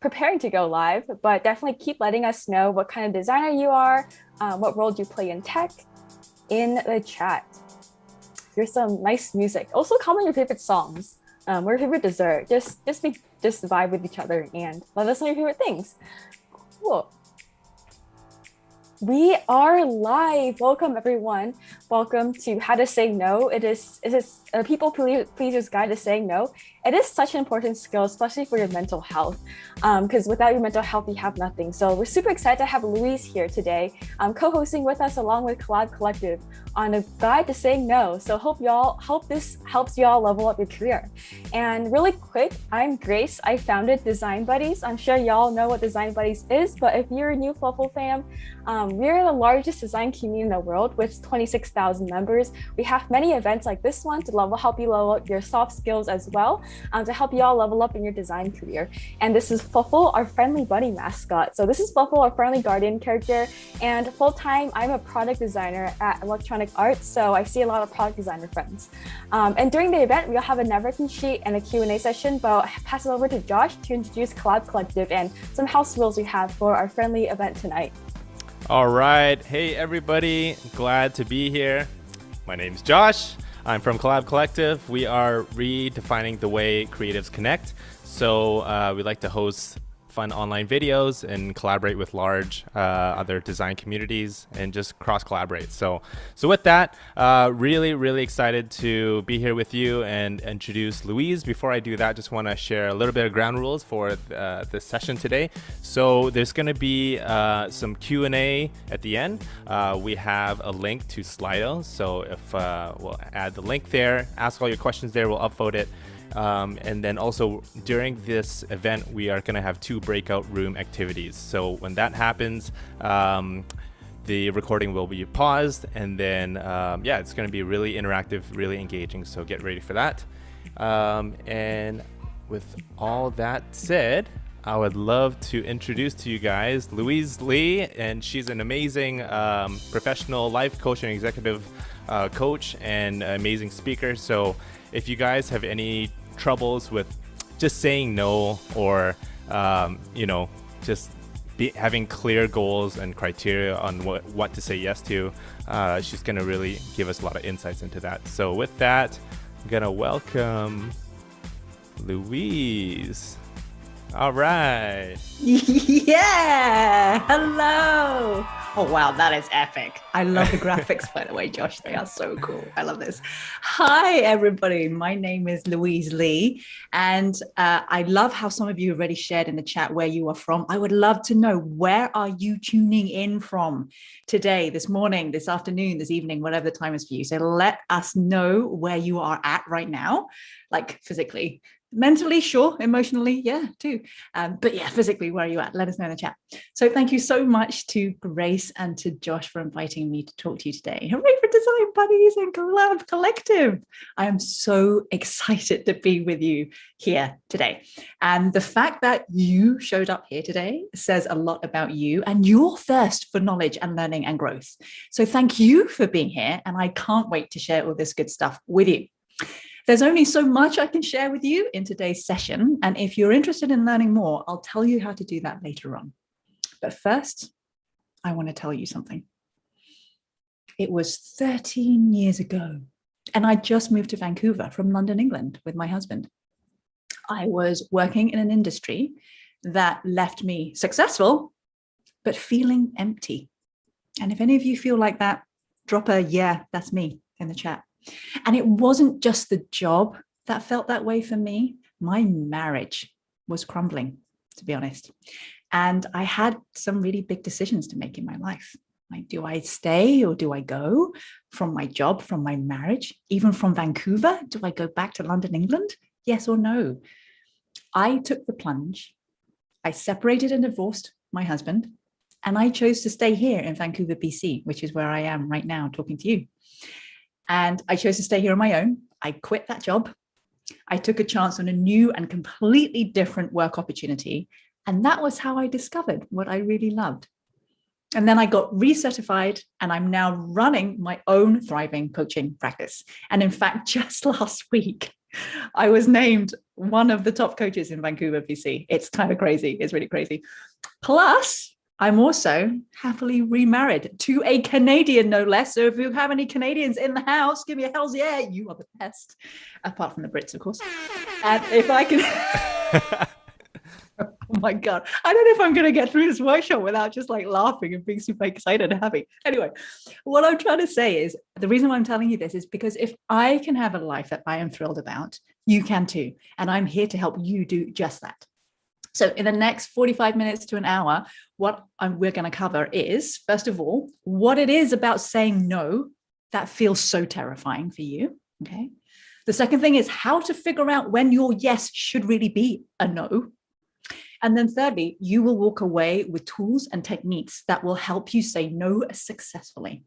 preparing to go live, but definitely keep letting us know what kind of designer you are, what role do you play in tech in the chat. Here's some nice music. Also comment your favorite songs, or your favorite dessert. Just vibe with each other and let us know your favorite things. Cool. We are live. Welcome everyone. Welcome to How to Say No. It is a people pleaser's guide to saying no. It is such an important skill, especially for your mental health, because without your mental health, you have nothing. So we're super excited to have Louise here today, co-hosting with us along with Collab Collective on a guide to saying no. So hope this helps y'all level up your career. And really quick, I'm Grace. I founded Design Buddies. I'm sure y'all know what Design Buddies is, but if you're a new Fluffle fam, we're the largest design community in the world with 26,000 members. We have many events like this one to help you level up your soft skills as well, to help you all level up in your design career. And this is Fluffle, our friendly buddy mascot. So this is Fluffle, our friendly guardian character. And full-time, I'm a product designer at Electronic Arts, so I see a lot of product designer friends. And during the event, we'll have a networking sheet and a Q&A session, but I'll pass it over to Josh to introduce Collab Collective and some house rules we have for our friendly event tonight. All right. Hey, everybody. Glad to be here. My name's Josh. I'm from Collab Collective. We are redefining the way creatives connect. So we like to host fun online videos and collaborate with large other design communities and just cross collaborate. So with that, really excited to be here with you and introduce Louise. Before I do that, just want to share a little bit of ground rules for this session today. So there's going to be some Q&A at the end. We have a link to Slido. So if we'll add the link there, ask all your questions there, we'll upvote it. And then also during this event, we are going to have 2 breakout room activities. So when that happens, the recording will be paused, and then it's going to be really interactive, really engaging. So get ready for that. And with all that said, I would love to introduce to you guys Louise Lee, and she's an amazing professional life coach and executive coach and amazing speaker. So if you guys have any troubles with just saying no or just having clear goals and criteria on what to say yes to, she's going to really give us a lot of insights into that. So with that, I'm going to welcome Louise. All right. Yeah. Hello. Oh, wow. That is epic. I love the graphics, by the way, Josh. They are so cool. I love this. Hi, everybody. My name is Louise Lee. And I love how some of you already shared in the chat where you are from. I would love to know, where are you tuning in from today, this morning, this afternoon, this evening, whatever the time is for you. So let us know where you are at right now, like physically. Mentally, sure. Emotionally, yeah, too. But yeah, physically, where are you at? Let us know in the chat. So thank you so much to Grace and to Josh for inviting me to talk to you today. Hooray for Design Buddies and Collab Collective. I am so excited to be with you here today. And the fact that you showed up here today says a lot about you and your thirst for knowledge and learning and growth. So thank you for being here. And I can't wait to share all this good stuff with you. There's only so much I can share with you in today's session. And if you're interested in learning more, I'll tell you how to do that later on. But first, I want to tell you something. It was 13 years ago, and I just moved to Vancouver from London, England with my husband. I was working in an industry that left me successful, but feeling empty. And if any of you feel like that, drop a "yeah, that's me" in the chat. And it wasn't just the job that felt that way for me. My marriage was crumbling, to be honest. And I had some really big decisions to make in my life. Like, do I stay or do I go from my job, from my marriage, even from Vancouver? Do I go back to London, England? Yes or no? I took the plunge. I separated and divorced my husband, and I chose to stay here in Vancouver, BC, which is where I am right now talking to you. And I chose to stay here on my own. I quit that job. I took a chance on a new and completely different work opportunity. And that was how I discovered what I really loved. And then I got recertified, and I'm now running my own thriving coaching practice. And in fact, just last week, I was named one of the top coaches in Vancouver, BC. It's kind of crazy. It's really crazy. Plus, I'm also happily remarried to a Canadian, no less. So if you have any Canadians in the house, give me a hell's yeah. You are the best. Apart from the Brits, of course. And if I can... Oh my God. I don't know if I'm going to get through this workshop without just like laughing and being super excited and happy. Anyway, what I'm trying to say is the reason why I'm telling you this is because if I can have a life that I am thrilled about, you can too. And I'm here to help you do just that. So in the next 45 minutes to an hour, what we're going to cover is, first of all, what it is about saying no that feels so terrifying for you. Okay. The second thing is how to figure out when your yes should really be a no. And then thirdly, you will walk away with tools and techniques that will help you say no successfully.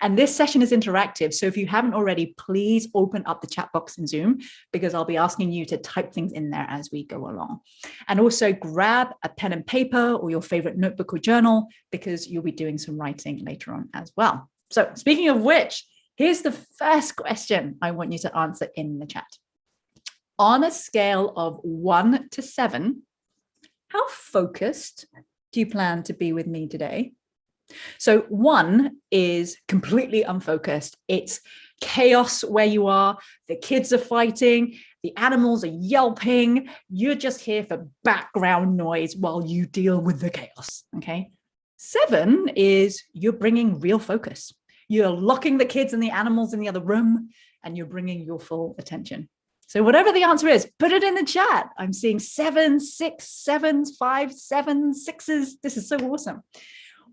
And this session is interactive. So if you haven't already, please open up the chat box in Zoom because I'll be asking you to type things in there as we go along. And also grab a pen and paper or your favorite notebook or journal because you'll be doing some writing later on as well. So speaking of which, here's the first question I want you to answer in the chat. On a scale of 1 to 7, how focused do you plan to be with me today? So 1 is completely unfocused. It's chaos where you are. The kids are fighting. The animals are yelping. You're just here for background noise while you deal with the chaos. Okay. 7 is you're bringing real focus. You're locking the kids and the animals in the other room and you're bringing your full attention. So whatever the answer is, put it in the chat. I'm seeing 7, 6, 7s, 5, 7, 6s. This is so awesome.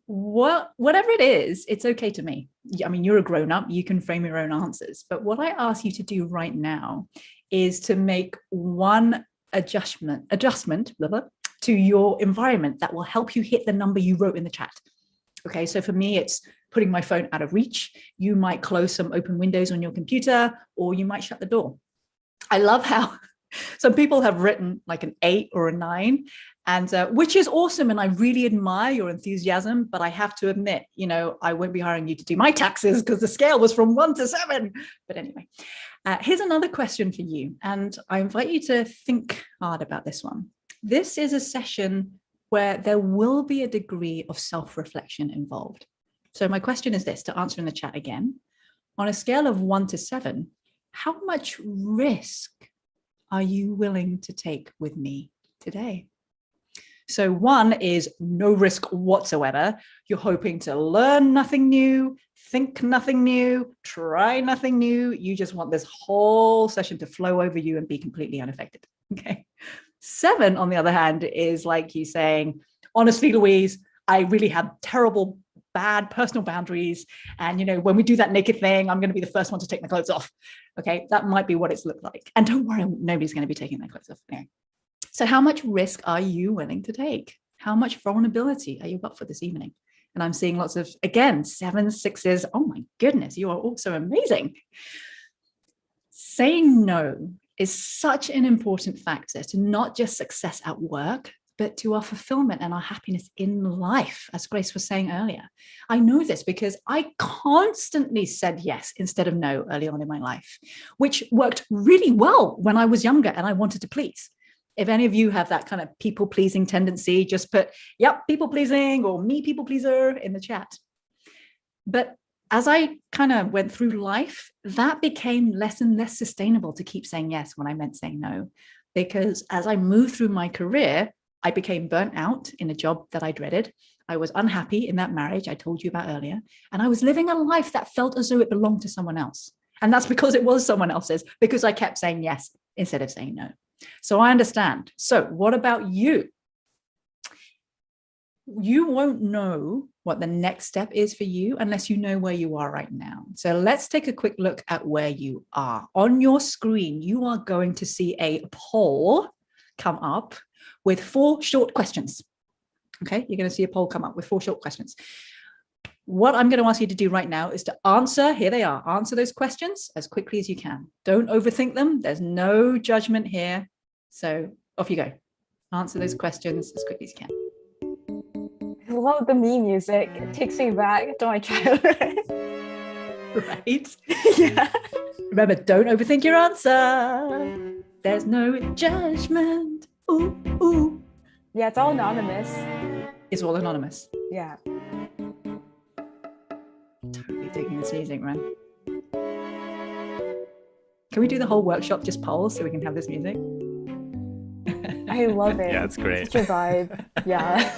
Whatever it is, it's okay to me. I mean, you're a grown-up, you can frame your own answers. But what I ask you to do right now is to make one adjustment to your environment that will help you hit the number you wrote in the chat. Okay, so for me, it's putting my phone out of reach. You might close some open windows on your computer, or you might shut the door. I love how some people have written like an 8 or a 9, and which is awesome. And I really admire your enthusiasm, but I have to admit, I won't be hiring you to do my taxes because the scale was from 1 to 7. But anyway, here's another question for you. And I invite you to think hard about this one. This is a session where there will be a degree of self-reflection involved. So my question is this, to answer in the chat again, on a scale of 1 to 7, how much risk are you willing to take with me today? So 1 is no risk whatsoever. You're hoping to learn nothing new, think nothing new, try nothing new. You just want this whole session to flow over you and be completely unaffected. Okay. 7, on the other hand, is like you saying, honestly, Louise, I really have terrible, bad personal boundaries. And, when we do that naked thing, I'm going to be the first one to take my clothes off. Okay. That might be what it's looked like. And don't worry, nobody's going to be taking their clothes off. Okay. So how much risk are you willing to take? How much vulnerability are you up for this evening? And I'm seeing lots of, again, 7s, 6s. Oh my goodness, you are all so amazing. Saying no is such an important factor to not just success at work, but to our fulfillment and our happiness in life, as Grace was saying earlier. I know this because I constantly said yes instead of no early on in my life, which worked really well when I was younger and I wanted to please. If any of you have that kind of people-pleasing tendency, just put, yep, people-pleasing or me people-pleaser in the chat. But as I kind of went through life, that became less and less sustainable to keep saying yes when I meant saying no. Because as I moved through my career, I became burnt out in a job that I dreaded. I was unhappy in that marriage I told you about earlier. And I was living a life that felt as though it belonged to someone else. And that's because it was someone else's, because I kept saying yes instead of saying no. So I understand. So what about you? You won't know what the next step is for you unless you know where you are right now. So let's take a quick look at where you are. On your screen, you are going to see a poll come up with 4 short questions. Okay, you're going to see a poll come up with 4 short questions. What I'm going to ask you to do right now is to answer, here they are, answer those questions as quickly as you can. Don't overthink them. There's no judgment here. So off you go. Answer those questions as quickly as you can. I love the meme music. It takes me back to my childhood. Right? Yeah. Remember, don't overthink your answer. There's no judgment. Ooh, ooh. Yeah, it's all anonymous. It's all anonymous. Yeah. Totally digging this music, man. Can we do the whole workshop just polls so we can have this music? I love it. Yeah, it's great. Such a vibe. Yeah.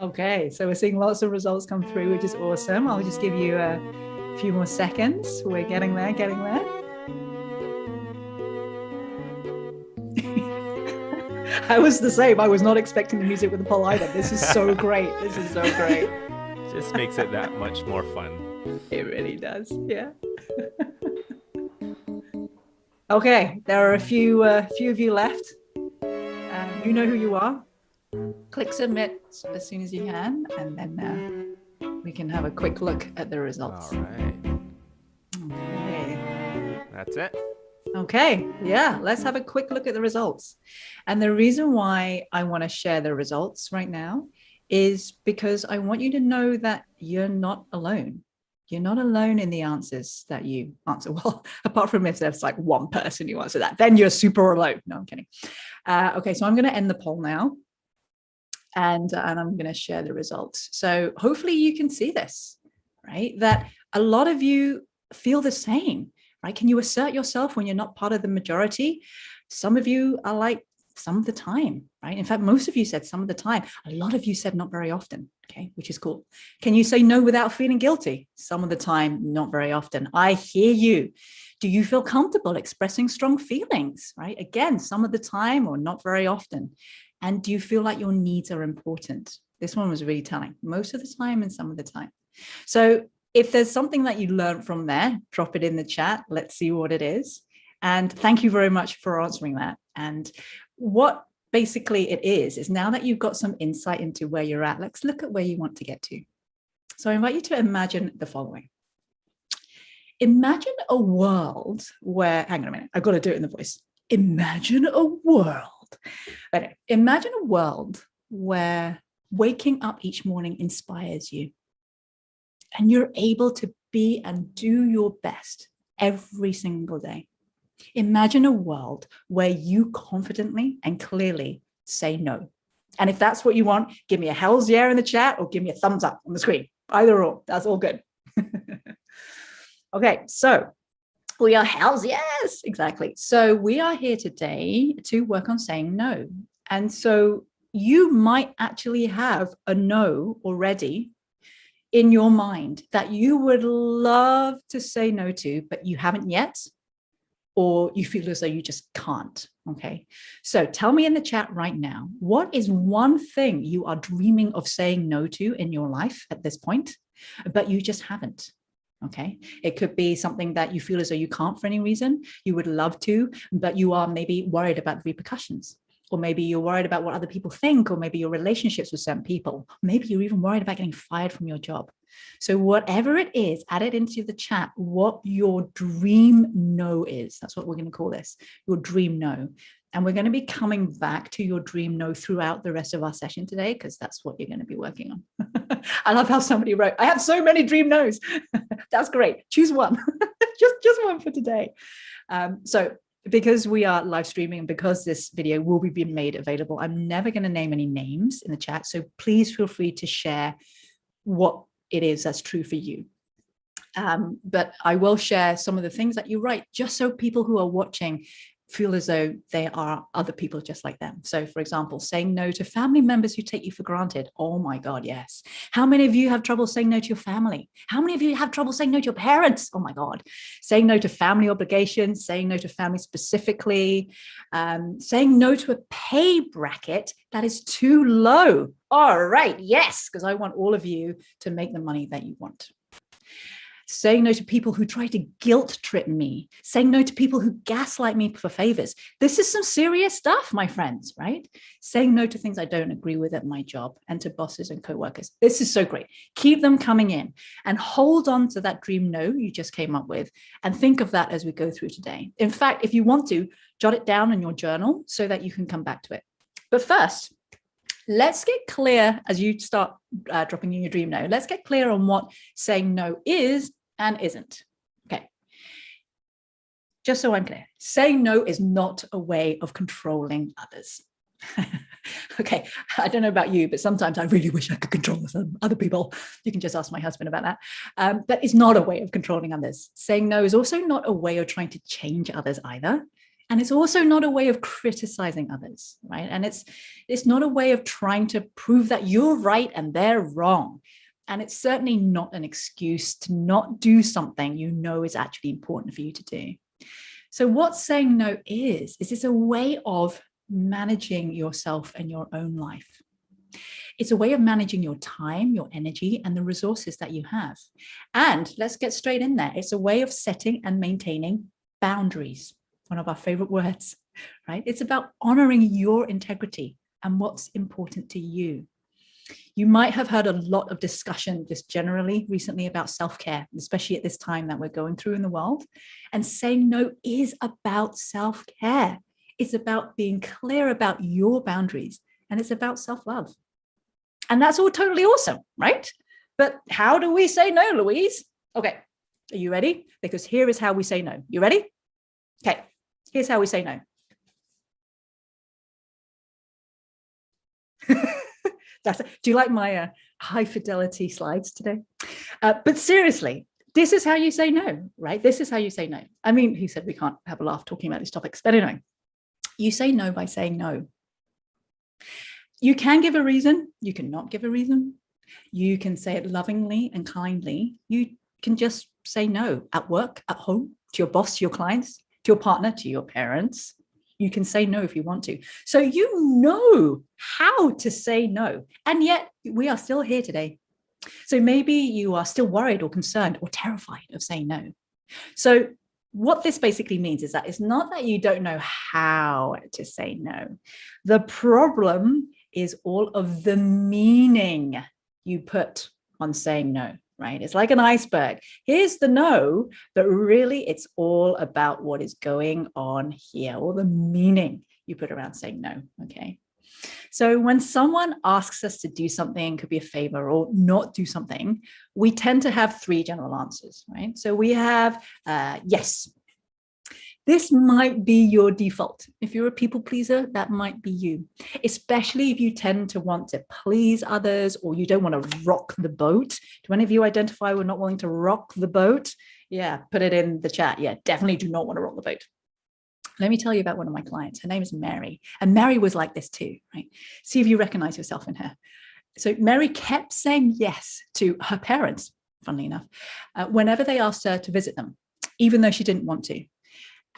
Okay, so we're seeing lots of results come through, which is awesome. I'll just give you a few more seconds. We're getting there, getting there. I was the same. I was not expecting the music with the poll either. This is so great. This is so great. Just makes it that much more fun. It really does. Yeah. Okay, there are a few of you left. You know who you are. Click submit as soon as you can, and then we can have a quick look at the results. All right. Okay. That's it. Okay, yeah, let's have a quick look at the results. And the reason why I want to share the results right now is because I want you to know that you're not alone. You're not alone in the answers that you answer. Well, apart from if there's like one person who answered that, then you're super alone. No, I'm kidding. Okay, so I'm going to end the poll now. And I'm going to share the results. So hopefully you can see this, right? That a lot of you feel the same, right? Can you assert yourself when you're not part of the majority? Some of you are like some of the time, right? In fact, most of you said some of the time. A lot of you said not very often, okay, which is cool. Can you say no without feeling guilty? Some of the time, not very often. I hear you. Do you feel comfortable expressing strong feelings, right? Again, some of the time or not very often. And do you feel like your needs are important? This one was really telling. Most of the time and some of the time. So if there's something that you learned from there, drop it in the chat. Let's see what it is. And thank you very much for answering that. And what basically it is now that you've got some insight into where you're at, let's look at where you want to get to. So I invite you to imagine the following. Imagine a world where, hang on a minute, I've got to do it in the voice. Imagine a world. But imagine a world where waking up each morning inspires you and you're able to be and do your best every single day. Imagine a world where you confidently and clearly say no. And if that's what you want, give me a hell's yeah in the chat or give me a thumbs up on the screen. Either or, that's all good. Okay, so we are hells, yes, exactly. So we are here today to work on saying no. And so you might actually have a no already in your mind that you would love to say no to, but you haven't yet, or you feel as though you just can't, okay? So tell me in the chat right now, what is one thing you are dreaming of saying no to in your life at this point, but you just haven't? Okay, it could be something that you feel as though you can't for any reason. You would love to, but you are maybe worried about the repercussions, or maybe you're worried about what other people think, or maybe your relationships with certain people. Maybe you're even worried about getting fired from your job. So whatever it is, add it into the chat what your dream no is. That's what we're going to call this, your dream no. And we're going to be coming back to your dream no throughout the rest of our session today, because that's what you're going to be working on. I love how somebody wrote, I have so many dream no's. That's great. Choose one. just one for today. So because we are live streaming and because this video will be being made available, I'm never going to name any names in the chat. So please feel free to share what it is that's true for you. But I will share some of the things that you write, just so people who are watching feel as though they are other people just like them. So for example, saying no to family members who take you for granted. Oh my God, yes. How many of you have trouble saying no to your family? How many of you have trouble saying no to your parents? Oh my God. Saying no to family obligations, saying no to family specifically, saying no to a pay bracket that is too low. All right, yes, because I want all of you to make the money that you want. Saying no to people who try to guilt trip me, saying no to people who gaslight me for favors. This is some serious stuff, my friends, right? Saying no to things I don't agree with at my job and to bosses and coworkers. This is so great. Keep them coming in and hold on to that dream no you just came up with and think of that as we go through today. In fact, if you want to, jot it down in your journal so that you can come back to it. But first, let's get clear as you start dropping in your dream no. Let's get clear on what saying no is and isn't. Okay. Just so I'm clear, saying no is not a way of controlling others. Okay, I don't know about you, but sometimes I really wish I could control some other people. You can just ask my husband about that. But it's not a way of controlling others. Saying no is also not a way of trying to change others either. And it's also not a way of criticizing others, right? And it's not a way of trying to prove that you're right and they're wrong. And it's certainly not an excuse to not do something you know is actually important for you to do. So what saying no is it's a way of managing yourself and your own life. It's a way of managing your time, your energy, and the resources that you have. And let's get straight in there. It's a way of setting and maintaining boundaries, one of our favorite words, right? It's about honoring your integrity and what's important to you. You might have heard a lot of discussion just generally recently about self-care, especially at this time that we're going through in the world. And saying no is about self-care. It's about being clear about your boundaries, and it's about self-love. And that's all totally awesome, right? But how do we say no, Louise? Okay, are you ready? Because here is how we say no. You ready? Okay, here's how we say no. Do you like my high fidelity slides today? But seriously, this is how you say no, right? This is how you say no. I mean, who said we can't have a laugh talking about these topics? But anyway, you say no by saying no. You can give a reason. You cannot give a reason. You can say it lovingly and kindly. You can just say no at work, at home, to your boss, to your clients, to your partner, to your parents. You can say no if you want to. So you know how to say no. And yet we are still here today. So maybe you are still worried or concerned or terrified of saying no. So what this basically means is that it's not that you don't know how to say no. The problem is all of the meaning you put on saying no, right? It's like an iceberg. Here's the no, but really it's all about what is going on here, all the meaning you put around saying no, okay? So when someone asks us to do something, could be a favor or not do something, we tend to have three general answers, right? So we have yes. This might be your default. If you're a people pleaser, that might be you, especially if you tend to want to please others or you don't want to rock the boat. Do any of you identify with not wanting to rock the boat? Yeah, put it in the chat. Yeah, definitely do not want to rock the boat. Let me tell you about one of my clients. Her name is Mary. And Mary was like this too, right? See if you recognize yourself in her. So Mary kept saying yes to her parents, funnily enough, whenever they asked her to visit them, even though she didn't want to.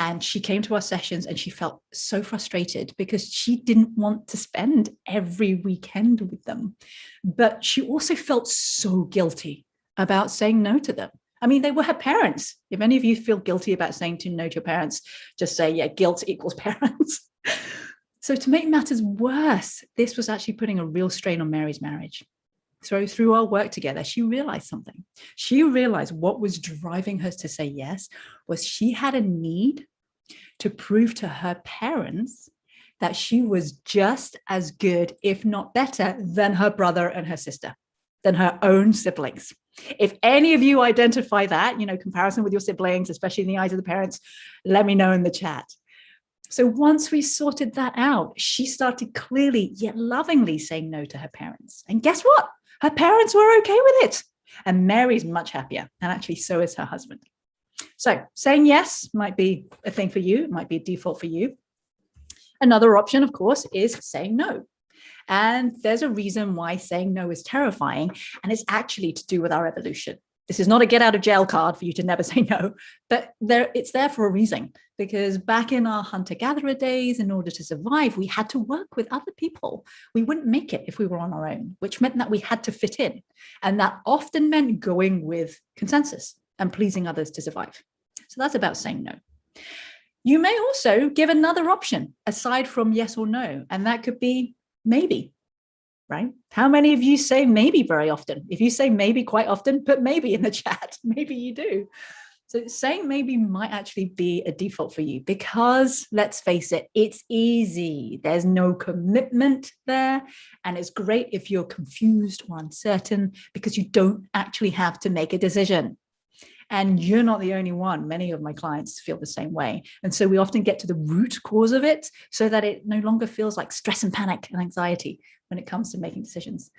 And she came to our sessions and she felt so frustrated because she didn't want to spend every weekend with them. But she also felt so guilty about saying no to them. I mean, they were her parents. If any of you feel guilty about saying no to your parents, just say, yeah, guilt equals parents. So to make matters worse, this was actually putting a real strain on Mary's marriage. So through our work together, she realized something. She realized what was driving her to say yes was she had a need to prove to her parents that she was just as good, if not better, than her brother and her sister, than her own siblings. If any of you identify that, comparison with your siblings, especially in the eyes of the parents, let me know in the chat. So once we sorted that out, she started clearly yet lovingly saying no to her parents. And guess what? Her parents were okay with it. And Mary's much happier. And actually, so is her husband. So saying yes might be a thing for you. It might be a default for you. Another option, of course, is saying no. And there's a reason why saying no is terrifying. And it's actually to do with our evolution. This is not a get out of jail card for you to never say no, but it's there for a reason. Because back in our hunter-gatherer days, in order to survive, we had to work with other people. We wouldn't make it if we were on our own, which meant that we had to fit in. And that often meant going with consensus and pleasing others to survive. So that's about saying no. You may also give another option aside from yes or no, and that could be maybe. Right? How many of you say maybe very often? If you say maybe quite often, put maybe in the chat. Maybe you do. So saying maybe might actually be a default for you because let's face it, it's easy. There's no commitment there. And it's great if you're confused or uncertain because you don't actually have to make a decision. And you're not the only one. Many of my clients feel the same way. And so we often get to the root cause of it so that it no longer feels like stress and panic and anxiety when it comes to making decisions.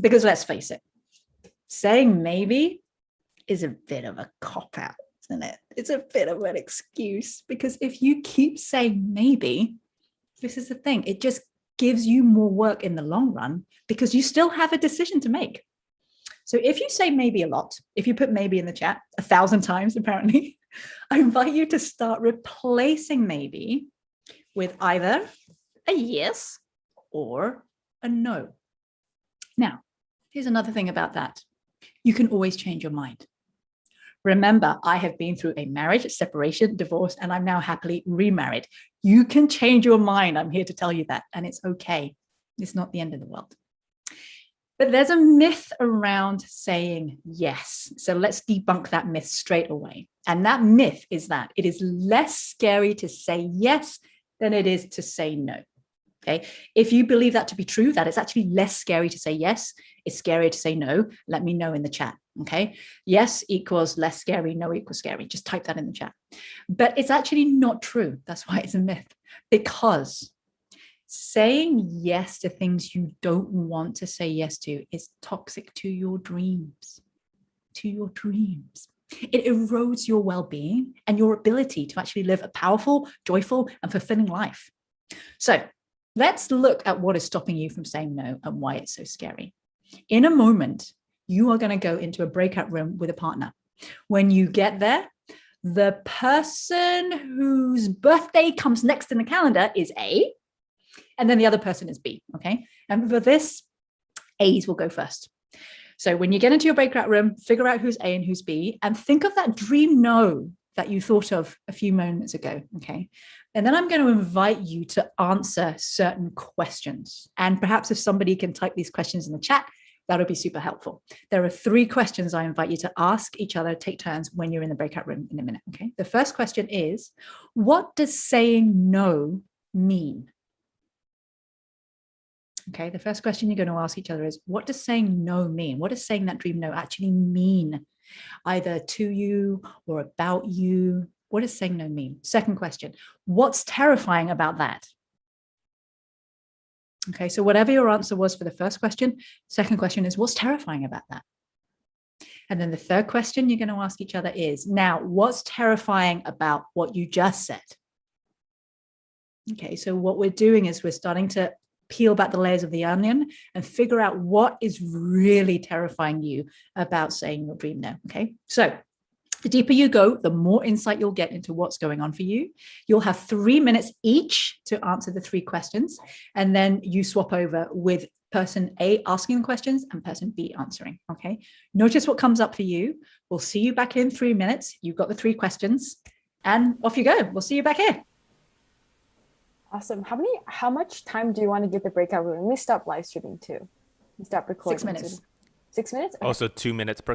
Because let's face it, saying maybe is a bit of a cop-out, isn't it? It's a bit of an excuse, because if you keep saying maybe, this is the thing, it just gives you more work in the long run because you still have a decision to make. So if you say maybe a lot, if you put maybe in the chat 1,000 times, apparently, I invite you to start replacing maybe with either a yes or a no. Now, here's another thing about that. You can always change your mind. Remember, I have been through a marriage, separation, divorce, and I'm now happily remarried. You can change your mind. I'm here to tell you that. And it's okay. It's not the end of the world. But there's a myth around saying yes. So let's debunk that myth straight away. And that myth is that it is less scary to say yes than it is to say no. Okay. If you believe that to be true, that it's actually less scary to say yes, it's scarier to say no, let me know in the chat. Okay. Yes equals less scary, no equals scary. Just type that in the chat. But it's actually not true. That's why it's a myth. Because saying yes to things you don't want to say yes to is toxic to your dreams. To your dreams. It erodes your well-being and your ability to actually live a powerful, joyful, and fulfilling life. So let's look at what is stopping you from saying no and why it's so scary. In a moment, you are going to go into a breakout room with a partner. When you get there, the person whose birthday comes next in the calendar is A, and then the other person is B, okay? And for this, A's will go first. So when you get into your breakout room, figure out who's A and who's B, and think of that dream no that you thought of a few moments ago, okay? And then I'm going to invite you to answer certain questions. And perhaps if somebody can type these questions in the chat, that would be super helpful. There are 3 questions I invite you to ask each other, take turns when you're in the breakout room in a minute, okay? The first question is, what does saying no mean? Okay, the first question you're going to ask each other is, what does saying no mean? What does saying that dream no actually mean? Either to you or about you. What does saying no mean? Second question, what's terrifying about that? Okay, so whatever your answer was for the first question, second question is, what's terrifying about that? And then the third question you're going to ask each other is, now, what's terrifying about what you just said? Okay, so what we're doing is we're starting to peel back the layers of the onion and figure out what is really terrifying you about saying your dream no, okay? So the deeper you go, the more insight you'll get into what's going on for you. You'll have 3 minutes each to answer the 3 questions, and then you swap over with person A asking the questions and person B answering, okay? Notice what comes up for you. We'll see you back in 3 minutes. You've got the 3 questions, and off you go. We'll see you back here. Awesome. How much time do you want to give the breakout room? Let me stop live streaming too. Stop recording. 6 minutes. 6 minutes? Okay. Also 2 minutes per